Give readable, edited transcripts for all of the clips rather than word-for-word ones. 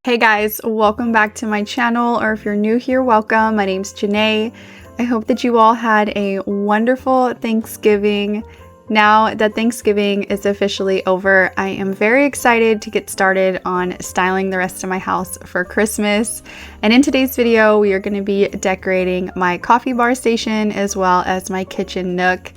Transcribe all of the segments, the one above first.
Hey guys, welcome back to my channel, or if you're new here, welcome. My name's Janae. I hope that you all had a wonderful Thanksgiving. Now that Thanksgiving is officially over, I am very excited to get started on styling the rest of my house for Christmas. And in today's video, we are going to be decorating my coffee bar station as well as my kitchen nook.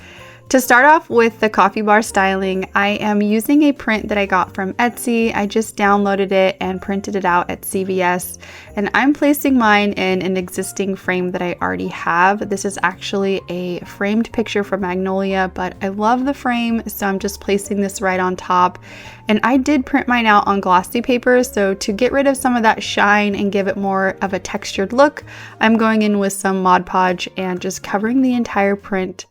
To start off with the coffee bar styling, I am using a print that I got from Etsy. I just downloaded it and printed it out at CVS, and I'm placing mine in an existing frame that I already have. This is actually a framed picture from Magnolia, but I love the frame, so I'm just placing this right on top. And I did print mine out on glossy paper, so to get rid of some of that shine and give it more of a textured look, I'm going in with some Mod Podge and just covering the entire print.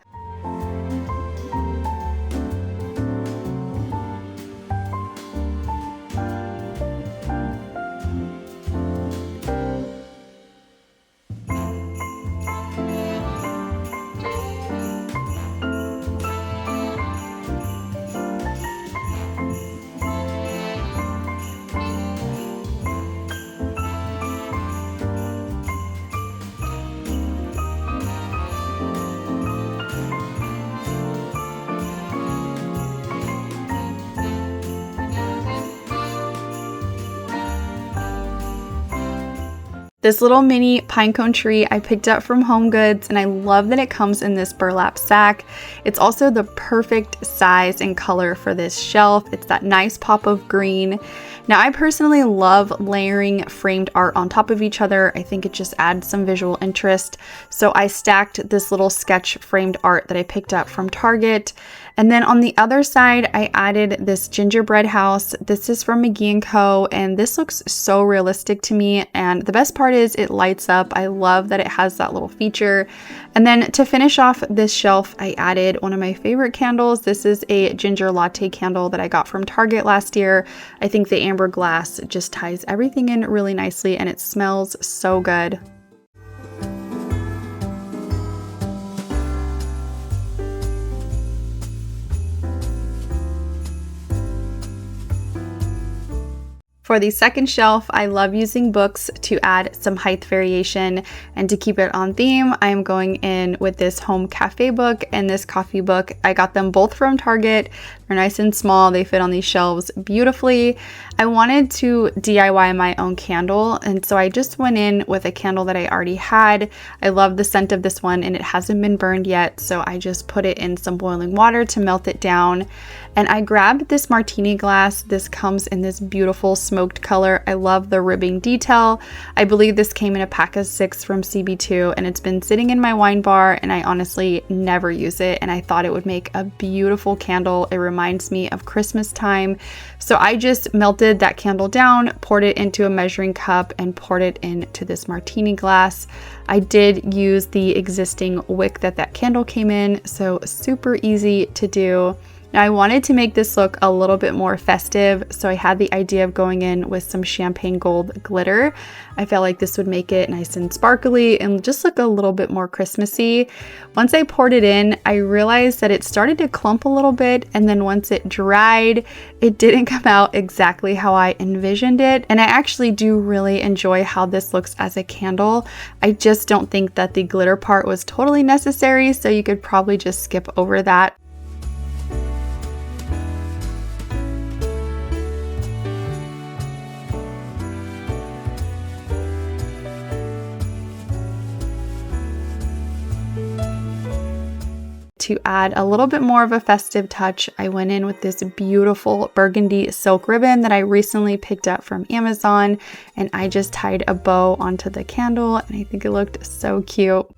This little mini pinecone tree I picked up from Home Goods, and I love that it comes in this burlap sack. It's also the perfect size and color for this shelf. It's that nice pop of green. Now, I personally love layering framed art on top of each other. I think it just adds some visual interest. So I stacked this little sketch framed art that I picked up from Target. And then on the other side, I added this gingerbread house. This is from mcgee&co, and this looks so realistic to me. And the best part is it lights up. I love that it has that little feature. And then to finish off this shelf, I added one of my favorite candles. This is a ginger latte candle that I got from Target last year. I think the amber glass just ties everything in really nicely, and it smells so good. For the second shelf, I love using books to add some height variation, and to keep it on theme, I am going in with this home cafe book and this coffee book. I got them both from Target. They're nice and small. They fit on these shelves beautifully. I wanted to DIY my own candle, and so I just went in with a candle that I already had. I love the scent of this one, and it hasn't been burned yet, so I just put it in some boiling water to melt it down. And I grabbed this martini glass. This comes in this beautiful smoked color. I love the ribbing detail. I believe this came in a pack of 6 from CB2, and it's been sitting in my wine bar, and I honestly never use it, and I thought it would make a beautiful candle. It reminds me of Christmas time. So I just melted that candle down, poured it into a measuring cup, and poured it into this martini glass. I did use the existing wick that candle came in, so super easy to do. Now, I wanted to make this look a little bit more festive, so I had the idea of going in with some champagne gold glitter. I felt like this would make it nice and sparkly and just look a little bit more Christmassy. Once I poured it in, I realized that it started to clump a little bit, and then once it dried, it didn't come out exactly how I envisioned it. And I actually do really enjoy how this looks as a candle. I just don't think that the glitter part was totally necessary, so you could probably just skip over that. To add a little bit more of a festive touch, I went in with this beautiful burgundy silk ribbon that I recently picked up from Amazon, and I just tied a bow onto the candle, and I think it looked so cute.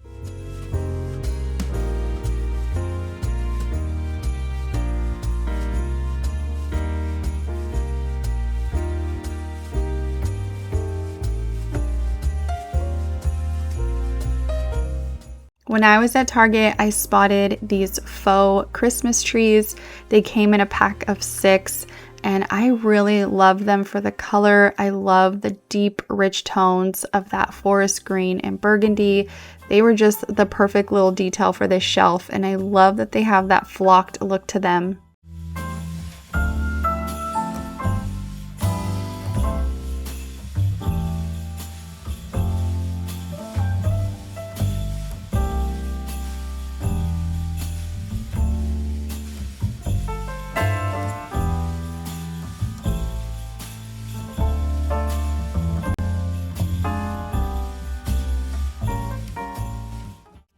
When I was at Target, I spotted these faux Christmas trees. They came in a pack of 6, and I really love them for the color. I love the deep, rich tones of that forest green and burgundy. They were just the perfect little detail for this shelf, and I love that they have that flocked look to them.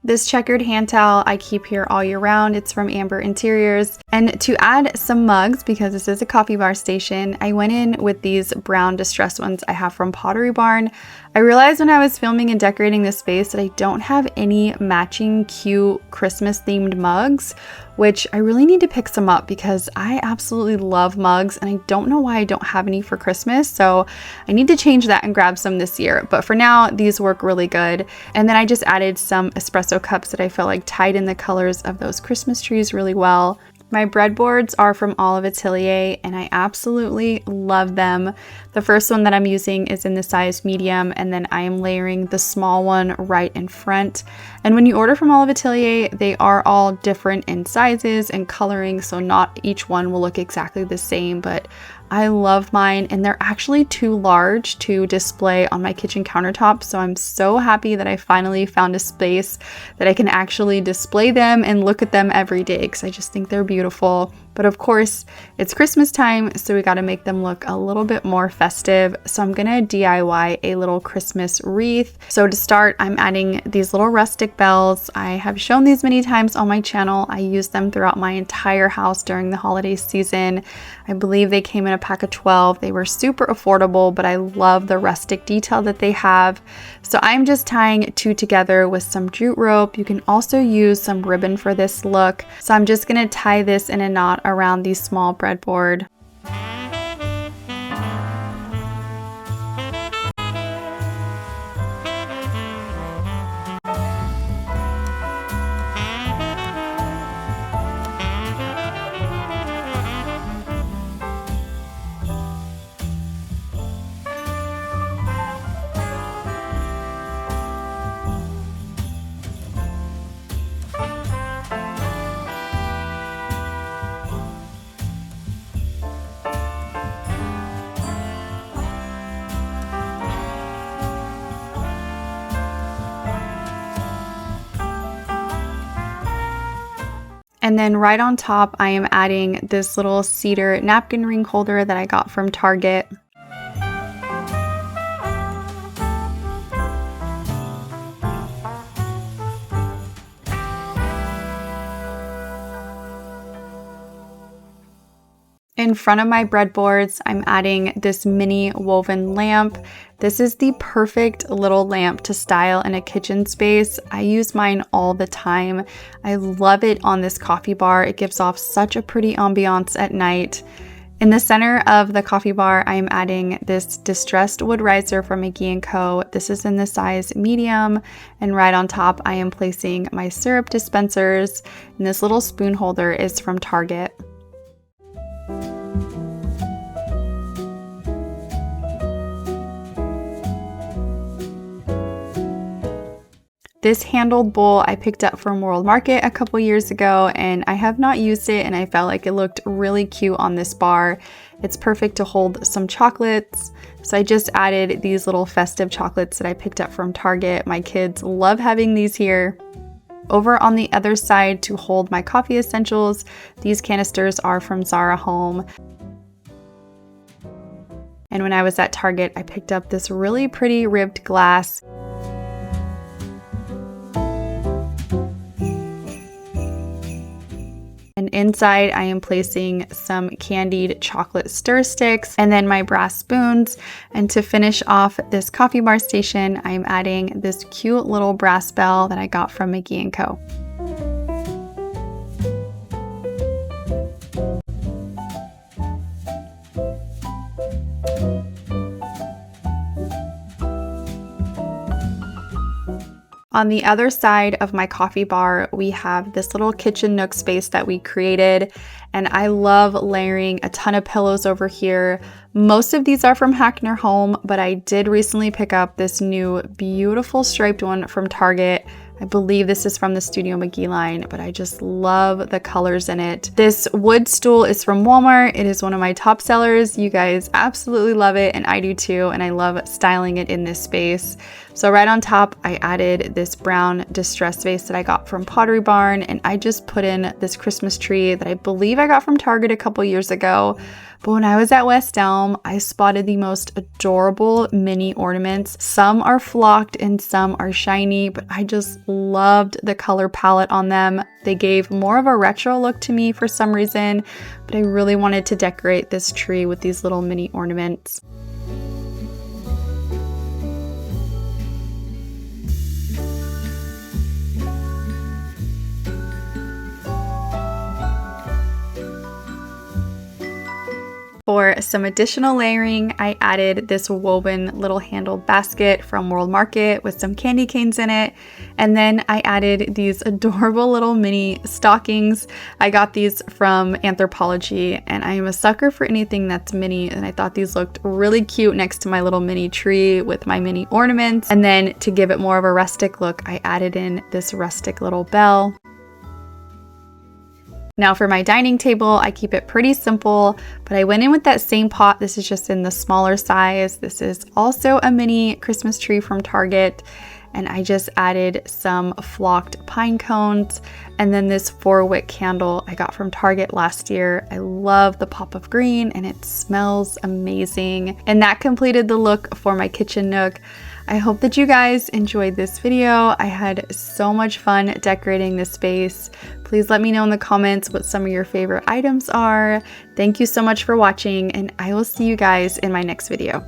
This checkered hand towel I keep here all year round. It's from Amber Interiors. And to add some mugs, because this is a coffee bar station, I went in with these brown distressed ones I have from Pottery Barn. I realized when I was filming and decorating this space that I don't have any matching cute Christmas themed mugs, which I really need to pick some up because I absolutely love mugs and I don't know why I don't have any for Christmas. So I need to change that and grab some this year. But for now, these work really good. And then I just added some espresso cups that I felt like tied in the colors of those Christmas trees really well. My breadboards are from Olive Atelier and I absolutely love them. The first one that I'm using is in the size medium, and then I am layering the small one right in front. And when you order from Olive Atelier, they are all different in sizes and coloring, so not each one will look exactly the same, but I love mine, and they're actually too large to display on my kitchen countertop, so I'm so happy that I finally found a space that I can actually display them and look at them every day because I just think they're beautiful. But of course, it's Christmas time, so we got to make them look a little bit more festive. So I'm gonna DIY a little Christmas wreath. So to start, I'm adding these little rustic bells. I have shown these many times on my channel. I use them throughout my entire house during the holiday season. I believe they came in a pack of 12. They were super affordable, but I love the rustic detail that they have. So I'm just tying 2 together with some jute rope. You can also use some ribbon for this look. So I'm just gonna tie this in a knot around the small breadboard. And then right on top, I am adding this little cedar napkin ring holder that I got from Target. In front of my breadboards, I'm adding this mini woven lamp. This is the perfect little lamp to style in a kitchen space. I use mine all the time. I love it on this coffee bar. It gives off such a pretty ambiance at night. In the center of the coffee bar, I am adding this distressed wood riser from mcgee&co. This is in the size medium, and right on top, I am placing my syrup dispensers, and this little spoon holder is from Target. This handled bowl I picked up from World Market a couple years ago, and I have not used it, and I felt like it looked really cute on this bar. It's perfect to hold some chocolates. So I just added these little festive chocolates that I picked up from Target. My kids love having these here. Over on the other side to hold my coffee essentials, these canisters are from Zara Home. And when I was at Target, I picked up this really pretty ribbed glass. And inside, I am placing some candied chocolate stir sticks and then my brass spoons. And to finish off this coffee bar station, I'm adding this cute little brass bell that I got from mcgee&co. On the other side of my coffee bar, we have this little kitchen nook space that we created, and I love layering a ton of pillows over here. Most of these are from Hackner Home, but I did recently pick up this new beautiful striped one from Target. I believe this is from the Studio McGee line, but I just love the colors in it. This wood stool is from Walmart. It is one of my top sellers. You guys absolutely love it, and I do too, and I love styling it in this space. So right on top, I added this brown distress vase that I got from Pottery Barn, and I just put in this Christmas tree that I believe I got from Target a couple years ago. But when I was at West Elm, I spotted the most adorable mini ornaments. Some are flocked and some are shiny, but I just loved the color palette on them. They gave more of a retro look to me for some reason, but I really wanted to decorate this tree with these little mini ornaments. For some additional layering, I added this woven little handled basket from World Market with some candy canes in it. And then I added these adorable little mini stockings. I got these from Anthropologie, and I am a sucker for anything that's mini, and I thought these looked really cute next to my little mini tree with my mini ornaments. And then to give it more of a rustic look, I added in this rustic little bell. Now for my dining table, I keep it pretty simple, but I went in with that same pot. This is just in the smaller size. This is also a mini Christmas tree from Target, and I just added some flocked pine cones, and then this 4-wick candle I got from Target last year. I love the pop of green and it smells amazing. And that completed the look for my kitchen nook. I hope that you guys enjoyed this video. I had so much fun decorating this space. Please let me know in the comments what some of your favorite items are. Thank you so much for watching, and I will see you guys in my next video.